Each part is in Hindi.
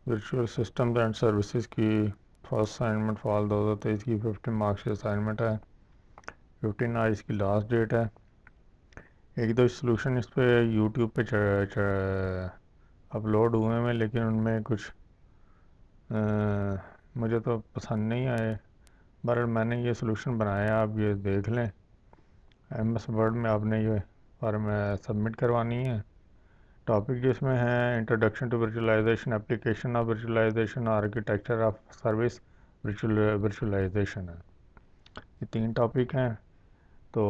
वर्चुअल सिस्टम्स एंड सर्विसेज की फर्स्ट असाइनमेंट फॉल 2023 की 50 मार्क्स की असाइनमेंट है। 15 आज इसकी लास्ट डेट है। एक दो सोल्यूशन इस पे यूट्यूब पे अपलोड हुए हैं, लेकिन उनमें कुछ मुझे तो पसंद नहीं आए। बहरहाल मैंने ये सोल्यूशन बनाया, आप ये देख लें। MS वर्ड में आपने ये फॉर्म सबमिट करवानी है। टॉपिक जिसमें है introduction to virtualization, application of virtualization, architecture of service virtualization है। ये 3 टॉपिक हैं। तो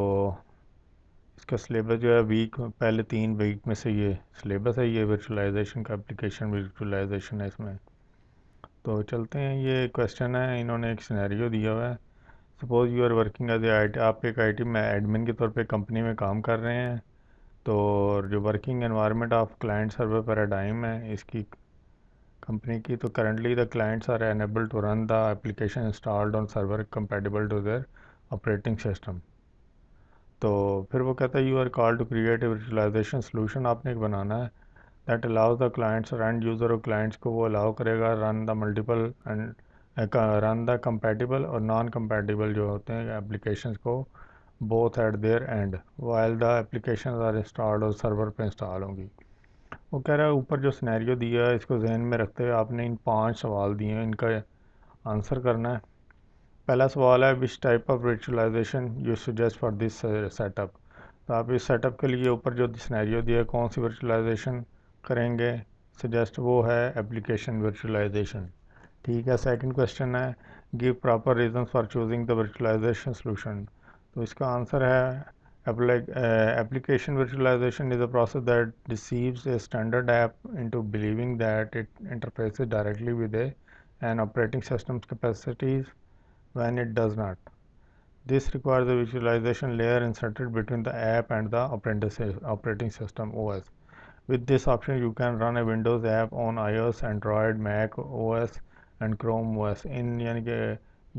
इसका सिलेबस जो है वीक, पहले 3 वीक में से ये सिलेबस है, ये वर्चुअलाइजेशन का, एप्लीकेशन वर्चुअलाइजेशन है इसमें। तो चलते हैं। ये क्वेश्चन है, इन्होंने एक सिनेरियो दिया हुआ है। Suppose you are working as a आप एक IT में एडमिन के तौर पे कंपनी में काम कर रहे हैं। तो जो working environment of client server paradigm है इसकी कंपनी की, तो currently the clients are unable to run the application installed on server compatible to their operating system. तो फिर वो कहता है you are called to create a virtualization solution, आपने एक बनाना है दैट अलाउज द क्लाइंट्स और एंड यूज़र और क्लाइंट्स को वो अलाउ करेगा run the multiple and run the compatible और नॉन कंपैटिबल जो होते हैं एप्लीकेशंस को both at their end while the application are installed और सर्वर पे इंस्टॉल होंगी। वो कह रहा है ऊपर जो सिनेरियो दिया है इसको जहन में रखते हुए आपने इन 5 सवाल दिए हैं, इनका आंसर करना है। पहला सवाल है which type of virtualization you suggest for this setup. तो आप इस सेटअप के लिए ऊपर जो सिनेरियो दिया है कौन सी वर्चुअलाइजेशन करेंगे सजेस्ट, वो है एप्लीकेशन वर्चुअलाइजेशन। ठीक है। सेकंड क्वेश्चन है give proper reasons for choosing the virtualization solution. तो इसका आंसर है application virtualization is a process that deceives a standard app into believing that it interfaces directly with an operating system's capacities when it does not. This requires a visualization layer inserted between the app and the operating system OS. With this option, you can run a Windows app on iOS, Android, Mac OS and Chrome OS। यानी कि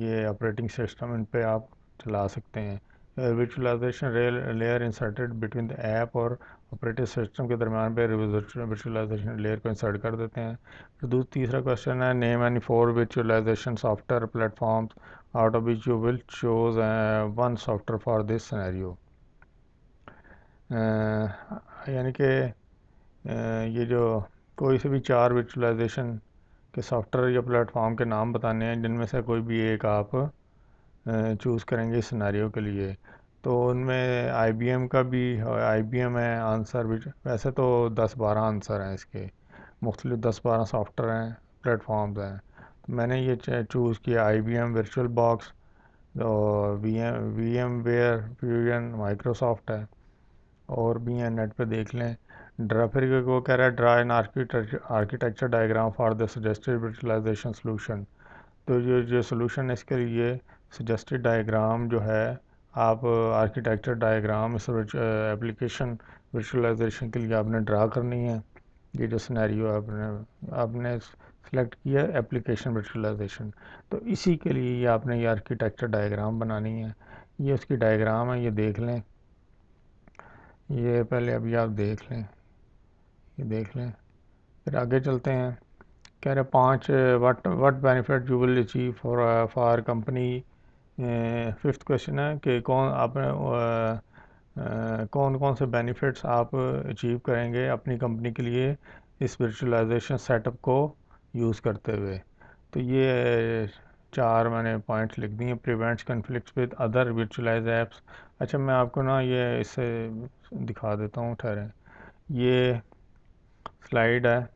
ये ऑपरेटिंग सिस्टम इन पे आप चला सकते हैं। Virtualization layer inserted between the app और ऑपरेटिंग सिस्टम के दरमियान पे वर्चुअलाइजेशन लेयर को इंसर्ट कर देते हैं। फिर तीसरा क्वेश्चन है name any 4 virtualization software platforms out of which you will choose one software for this scenario. यानी कि ये जो कोई से भी 4 वर्चुअलाइजेशन के सॉफ्टवेयर या प्लेटफॉर्म के नाम बताने हैं जिनमें से कोई भी एक आप चूज़ करेंगे इस सिनेरियो के लिए। तो उनमें IBM का भी IBM है आंसर भी। वैसे तो 10-12 आंसर हैं इसके, मुख्तलिफ 10-12 सॉफ्टवेयर हैं, प्लेटफॉर्म्स हैं। तो मैंने ये चूज़ किया IBM वर्चुअल बॉक्स, और VMware फ्यूजन माइक्रोसॉफ्ट है, और भी हैं, नेट पे देख लें। फिर वो कह रहा है draw an architecture diagram for the suggested virtualization solution. तो जो सोल्यूशन है इसके लिए सजेस्टेड डायग्राम जो है, आप आर्किटेक्चर डायग्राम इस एप्लीकेशन वर्चुअलाइजेशन के लिए आपने ड्रा करनी है। ये जो सिनेरियो आपने सेलेक्ट किया एप्लीकेशन वर्चुअलाइजेशन, तो इसी के लिए ये आपने ये आर्किटेक्चर डायग्राम बनानी है। ये उसकी डायग्राम है, ये देख लें। ये पहले अभी आप देख लें, ये देख लें, फिर आगे चलते हैं। कह रहे 5 what benefit you will achieve for company. Fifth question है कि कौन कौन से बेनिफिट्स आप अचीव करेंगे अपनी कंपनी के लिए इस वर्चुअलाइजेशन सेटअप को यूज़ करते हुए। तो ये 4 मैंने पॉइंट्स लिख दिए। Prevents conflicts with other virtualise apps. अच्छा, मैं आपको ना ये इससे दिखा देता हूँ, ठहरें। ये स्लाइड है,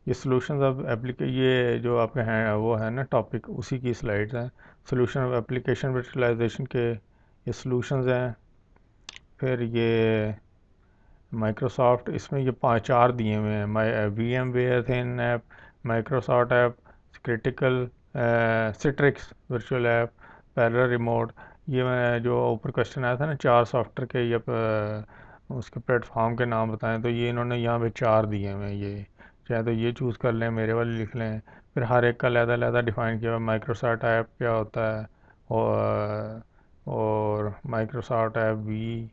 ये सोल्यूशन ऑफ ये जो आपके हैं वो है ना टॉपिक, उसी की स्लाइड्स हैं। सोल्यूशन ऑफ एप्लीकेशन वर्चुअलाइजेशन के ये सोल्यूशंस हैं। फिर ये माइक्रोसॉफ्ट, इसमें ये 4 दिए हुए हैं। VMware thin app, Microsoft app, critical, Citrix virtual app, parallel remote. ये मैं जो ऊपर क्वेश्चन आया था ना 4 सॉफ्टवेयर के या उसके प्लेटफॉर्म के नाम बताएं, तो ये इन्होंने यहाँ पे 4 दिए हुए हैं। ये चाहे तो ये चूज़ कर लें, मेरे वाले लिख लें। फिर हर एक का अलग-अलग डिफ़ाइन किया हुआ। माइक्रोसॉफ्ट ऐप क्या होता है, और माइक्रोसॉफ्ट ऐप भी,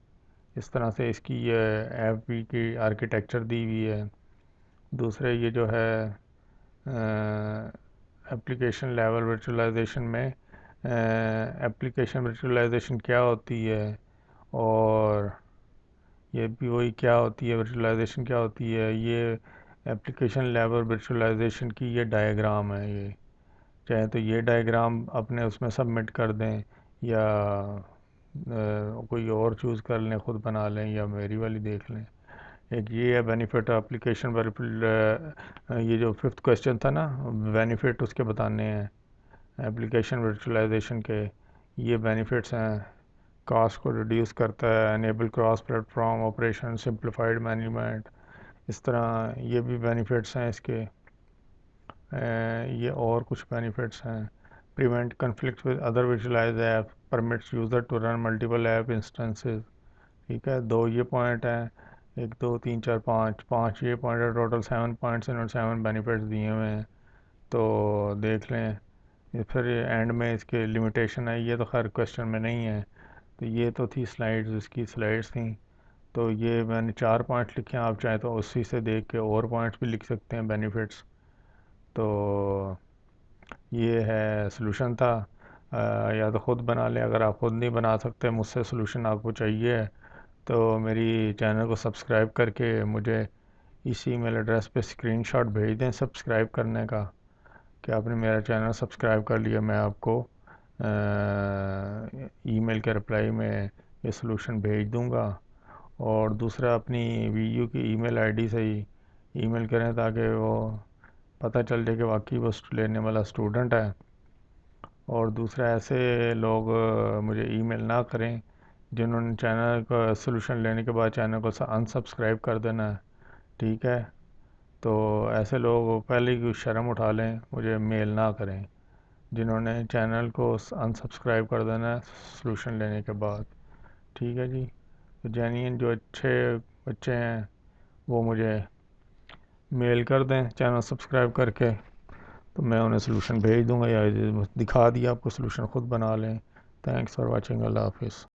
इस तरह से इसकी ऐप भी की आर्किटेक्चर दी हुई है। दूसरे ये जो है एप्लीकेशन लेवल वर्चुअलाइजेशन में एप्लीकेशन वर्चुअलाइजेशन क्या होती है, और ये भी वही क्या होती है, वर्चुअलाइजेशन क्या होती है। ये एप्लीकेशन लेवल वर्चुअलाइजेशन की ये डायग्राम है। ये चाहे तो ये डायग्राम अपने उसमें सबमिट कर दें, या कोई और चूज़ कर लें, ख़ुद बना लें, या मेरी वाली देख लें। एक ये है बेनिफिट एप्लीकेशन, ये जो फिफ्थ क्वेश्चन था ना, बेनिफिट उसके बताने हैं एप्लीकेशन वर्चुअलाइजेशन के। ये बेनिफिट्स हैं, कॉस्ट को रिड्यूस करता है, enable cross platform operation, simplified management. इस तरह ये भी बेनिफिट्स हैं इसके। ये और कुछ बेनिफिट्स हैं, prevent conflict with other visualize app, permits user to run multiple app instances. ठीक है, दो ये पॉइंट हैं, एक दो तीन चार पाँच, पाँच ये पॉइंट है, टोटल 7 पॉइंट्स इन्होंने 7 बेनिफिट्स दिए हुए हैं। तो देख लें। ये फिर एंड में इसके लिमिटेशन है, ये तो खैर क्वेश्चन में नहीं है। तो ये तो थी स्लाइड्स, इसकी स्लाइड्स थी। तो ये मैंने 4 पॉइंट्स लिखे हैं, आप चाहें तो उसी से देख के और पॉइंट्स भी लिख सकते हैं बेनिफिट्स। तो ये है सलूशन था। या तो ख़ुद बना लें, अगर आप ख़ुद नहीं बना सकते, मुझसे सलूशन आपको चाहिए, तो मेरी चैनल को सब्सक्राइब करके मुझे इसी ईमेल एड्रेस पे स्क्रीनशॉट भेज दें सब्सक्राइब करने का, कि आपने मेरा चैनल सब्सक्राइब कर लिया। मैं आपको ईमेल के रिप्लाई में ये सलूशन भेज दूंगा। और दूसरा, अपनी वीयू की ईमेल आईडी से ही ईमेल करें, ताकि वो पता चल जाए कि वाकई वो लेने वाला स्टूडेंट है। और दूसरा, ऐसे लोग मुझे ईमेल ना करें जिन्होंने चैनल का सलूशन लेने के बाद चैनल को अनसब्सक्राइब कर देना है। ठीक है, तो ऐसे लोग पहले ही शर्म उठा लें, मुझे मेल ना करें जिन्होंने चैनल को अनसब्सक्राइब कर देना है सलूशन लेने के बाद। ठीक है जी। तो जेन्युइन जो अच्छे बच्चे हैं वो मुझे मेल कर दें चैनल सब्सक्राइब करके, तो मैं उन्हें सलूशन भेज दूंगा, या दिखा दिया आपको, सलूशन ख़ुद बना लें। Thanks for watching. अल्लाह हाफिज़।